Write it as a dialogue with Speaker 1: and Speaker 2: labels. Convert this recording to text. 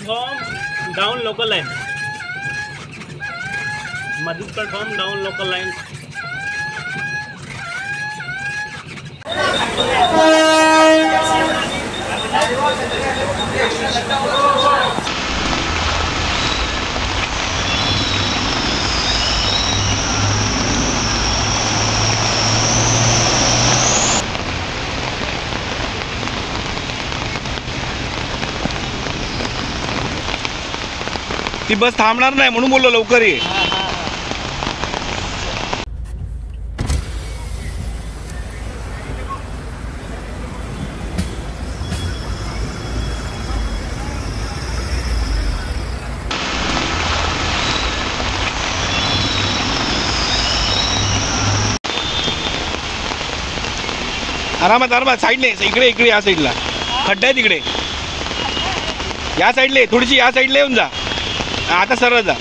Speaker 1: Platform down local line, मध्य platform down local line.
Speaker 2: ती बस थांबणार नाही म्हणून बोललो लवकर ये. आरामात आरामात साईडने इकडे इकडे या साईडला खड्डा आहे तिकडे या साईडले थोडीशी या साईडला येऊन जा आता सरळ जा.